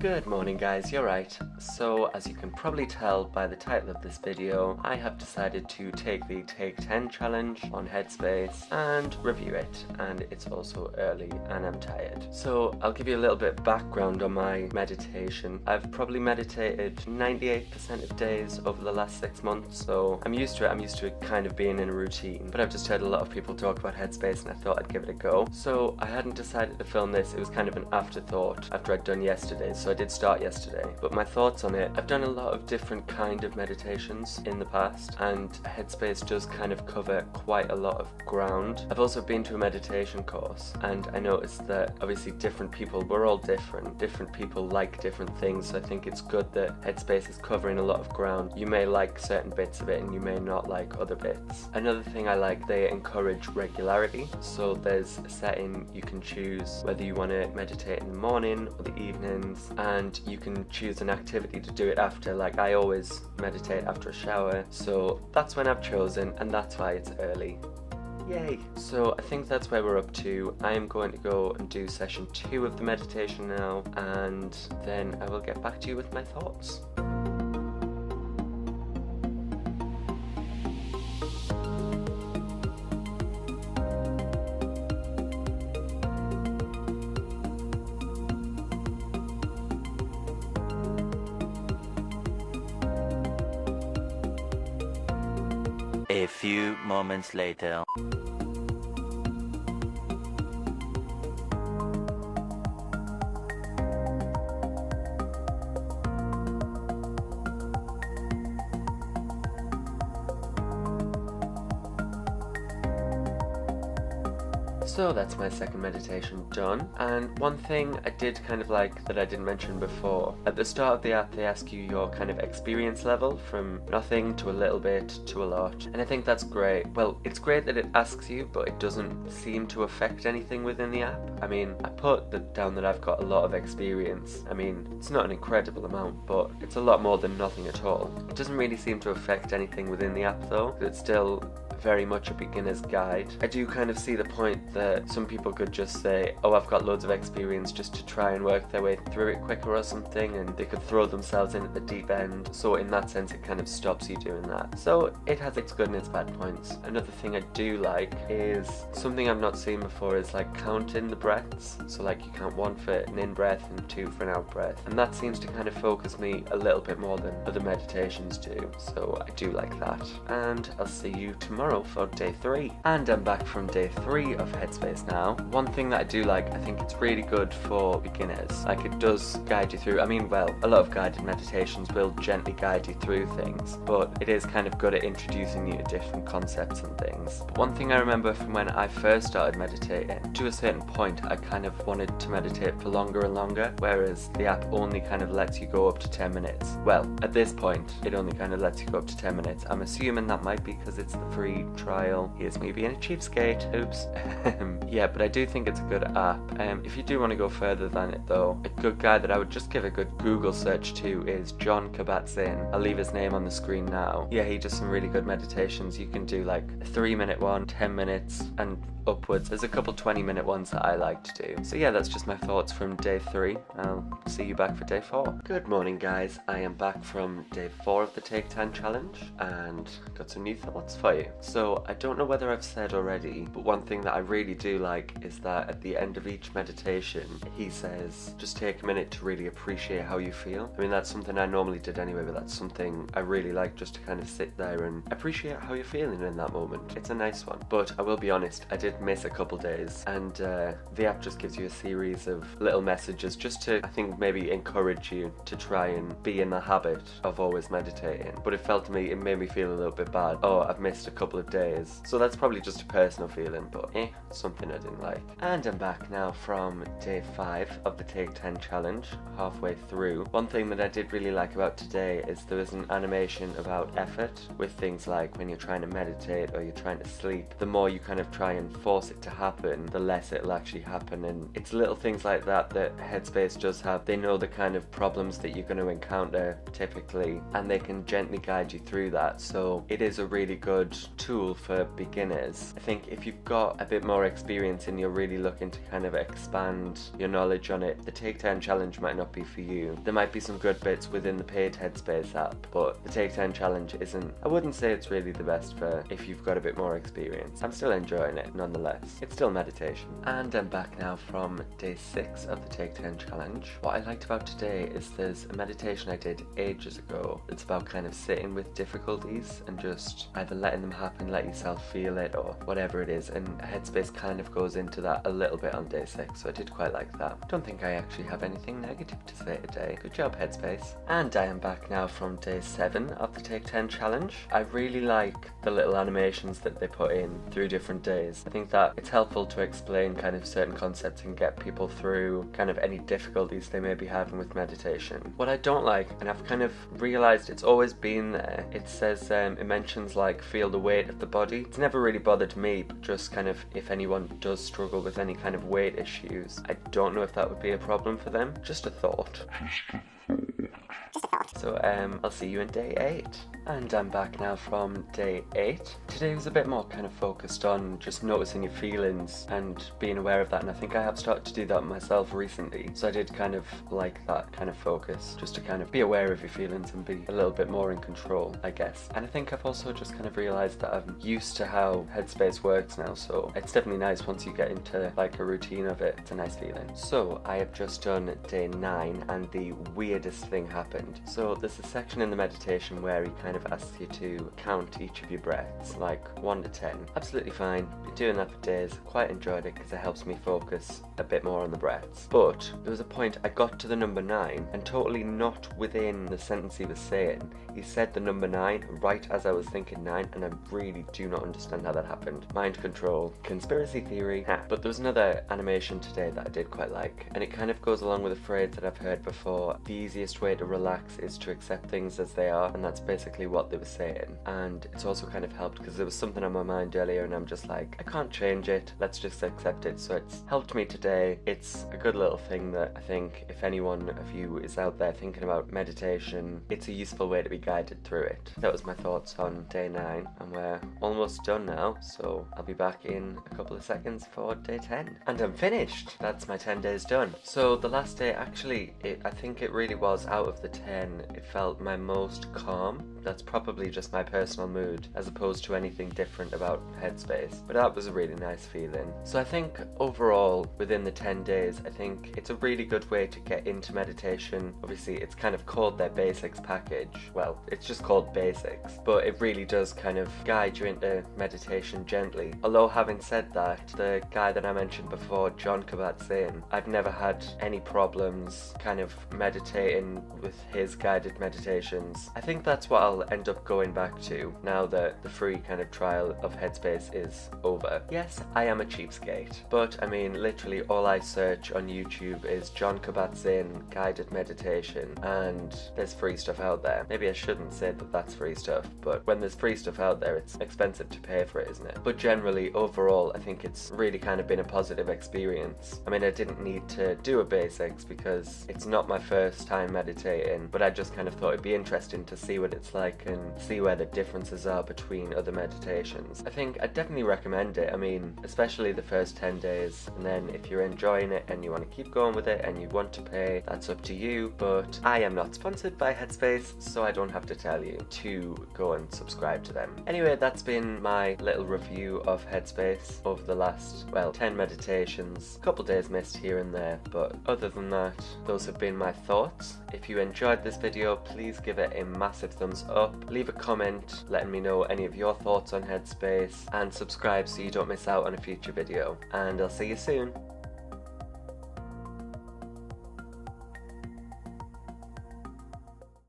Good morning guys, you're right. So as you can probably tell by the title of this video, I have decided to take the Take 10 challenge on Headspace and review it, and it's also early and I'm tired. So I'll give you a little bit of background on my meditation. I've probably meditated 98% of days over the last 6 months, so I'm used to it kind of being in a routine, but I've just heard a lot of people talk about Headspace and I thought I'd give it a go. So I hadn't decided to film this, it was kind of an afterthought after I'd done yesterday's, so I did start yesterday, but my thoughts on it, I've done a lot of different kind of meditations in the past, and Headspace does kind of cover quite a lot of ground. I've also been to a meditation course, and I noticed that obviously different people, we're all different people like different things, so I think it's good that Headspace is covering a lot of ground. You may like certain bits of it and you may not like other bits. Another thing I like, they encourage regularity, so there's a setting you can choose whether you want to meditate in the morning or the evenings, and you can choose an activity to do it after. Like I always meditate after a shower, so that's when I've chosen, and that's why it's early. Yay! So I think that's where we're up to. I am going to go and do session 2 of the meditation now, and then I will get back to you with my thoughts. A few moments later. So that's my second meditation done, and one thing I did kind of like that I didn't mention before, at the start of the app they ask you your kind of experience level from nothing to a little bit to a lot, and I think that's great. Well, it's great that it asks you, but it doesn't seem to affect anything within the app. I mean, I put down that I've got a lot of experience. I mean, it's not an incredible amount, but it's a lot more than nothing at all. It doesn't really seem to affect anything within the app though. It's still very much a beginner's guide. I do kind of see the point that some people could just say, oh, I've got loads of experience, just to try and work their way through it quicker or something, and they could throw themselves in at the deep end. So in that sense it kind of stops you doing that. So it has its good and its bad points. Another thing I do like is something I've not seen before is like counting the breaths. So like you count 1 for an in breath and 2 for an out breath, and that seems to kind of focus me a little bit more than other meditations do. So I do like that, and I'll see you tomorrow for day 3. And I'm back from day 3 of Headspace now. One thing that I do like, I think it's really good for beginners. Like it does guide you through, I mean, well, a lot of guided meditations will gently guide you through things, but it is kind of good at introducing you to different concepts and things. But one thing I remember from when I first started meditating, to a certain point I kind of wanted to meditate for longer and longer, whereas the app only kind of lets you go up to 10 minutes. Well, at this point it only kind of lets you go up to 10 minutes. I'm assuming that might be because it's the free trial. Here's me being a cheapskate. Oops. Yeah, but I do think it's a good app. If you do want to go further than it though, a good guy that I would just give a good Google search to is John Kabat-Zinn. I'll leave his name on the screen now. Yeah, he does some really good meditations. You can do like a 3-minute one, 10 minutes, and upwards. There's a couple 20-minute ones that I like to do. So yeah, that's just my thoughts from day 3. I'll see you back for day 4. Good morning guys, I am back from day 4 of the Take 10 challenge and got some new thoughts for you. So I don't know whether I've said already, but one thing that I really do like is that at the end of each meditation he says just take a minute to really appreciate how you feel. I mean, that's something I normally did anyway, but that's something I really like, just to kind of sit there and appreciate how you're feeling in that moment. It's a nice one. But I will be honest, I did miss a couple days, and the app just gives you a series of little messages just to, I think, maybe encourage you to try and be in the habit of always meditating. But it felt to me, it made me feel a little bit bad. Oh, I've missed a couple of days. So that's probably just a personal feeling, but something I didn't like. And I'm back now from day 5 of the Take 10 challenge, halfway through. One thing that I did really like about today is there was an animation about effort with things like when you're trying to meditate or you're trying to sleep, the more you kind of try and force it to happen, the less it'll actually happen. And it's little things like that that Headspace does have. They know the kind of problems that you're going to encounter typically, and they can gently guide you through that. So it is a really good tool for beginners. I think if you've got a bit more experience and you're really looking to kind of expand your knowledge on it, the Take 10 challenge might not be for you. There might be some good bits within the paid Headspace app, but the Take 10 challenge isn't, I wouldn't say it's really the best for if you've got a bit more experience. I'm still enjoying it nonetheless. It's still meditation. And I'm back now from day 6 of the Take 10 challenge. What I liked about today is there's a meditation I did ages ago. It's about kind of sitting with difficulties and just either letting them happen, let yourself feel it, or whatever it is, and Headspace kind of goes into that a little bit on day 6, so I did quite like that. Don't think I actually have anything negative to say today. Good job, Headspace. And I am back now from day 7 of the Take 10 challenge. I really like the little animations that they put in through different days. I think that it's helpful to explain kind of certain concepts and get people through kind of any difficulties they may be having with meditation. What I don't like, and I've kind of realised it's always been there, it says it mentions like feel the weight of the body. It's never really bothered me, but just kind of if anyone does struggle with any kind of weight issues, I don't know if that would be a problem for them. Just a thought. So I'll see you in day 8. And I'm back now from day 8. Today was a bit more kind of focused on just noticing your feelings and being aware of that, and I think I have started to do that myself recently. So I did kind of like that kind of focus, just to kind of be aware of your feelings and be a little bit more in control, I guess. And I think I've also just kind of realised that I'm used to how Headspace works now, so it's definitely nice once you get into like a routine of it. It's a nice feeling. So I have just done day 9 and the weirdest thing happened. So there's a section in the meditation where he kind of asks you to count each of your breaths, like 1 to 10. Absolutely fine. Been doing that for days. Quite enjoyed it because it helps me focus a bit more on the breaths. But there was a point I got to the number 9 and totally not within the sentence he was saying. He said the number 9 right as I was thinking 9, and I really do not understand how that happened. Mind control, conspiracy theory. But there was another animation today that I did quite like, and it kind of goes along with a phrase that I've heard before. The easiest way to relax is to accept things as they are, and that's basically what they were saying. And it's also kind of helped because there was something on my mind earlier and I'm just like, I can't change it, let's just accept it. So it's helped me today. It's a good little thing that I think if anyone of you is out there thinking about meditation, it's a useful way to be guided through it. That was my thoughts on day 9, and we're almost done now, so I'll be back in a couple of seconds for day 10. And I'm finished! That's my 10 days done. So the last day, actually, I think it really was, out of the 10, it felt my most calm. That's probably just my personal mood, as opposed to anything different about Headspace. But that was a really nice feeling. So I think overall, within the 10 days, I think it's a really good way to get into meditation. Obviously, it's kind of called their basics package. Well, it's just called basics, but it really does kind of guide you into meditation gently. Although having said that, the guy that I mentioned before, John Kabat-Zinn, I've never had any problems kind of meditating with his guided meditations. I think that's what I'll end up going back to now that the free kind of trial of Headspace is over. Yes, I am a cheapskate, but I mean literally all I search on YouTube is John Kabat-Zinn guided meditation, and there's free stuff out there. Maybe I shouldn't say that that's free stuff, but when there's free stuff out there, it's expensive to pay for it, isn't it? But generally, overall, I think it's really kind of been a positive experience. I mean, I didn't need to do a basics because it's not my first time meditating, but I just kind of thought it'd be interesting to see what it's like and see where the differences are between other meditations. I think I'd definitely recommend it. I mean, especially the first 10 days, and then if you're enjoying it and you want to keep going with it and you want to pay, that's up to you. But I am not sponsored by Headspace, so I don't have to tell you to go and subscribe to them. Anyway, that's been my little review of Headspace over the last, well, 10 meditations. A couple days missed here and there, but other than that, those have been my thoughts. If you enjoyed this video, please give it a massive thumbs up, leave a comment letting me know any of your thoughts on Headspace, and subscribe so you don't miss out on a future video. And I'll see you soon.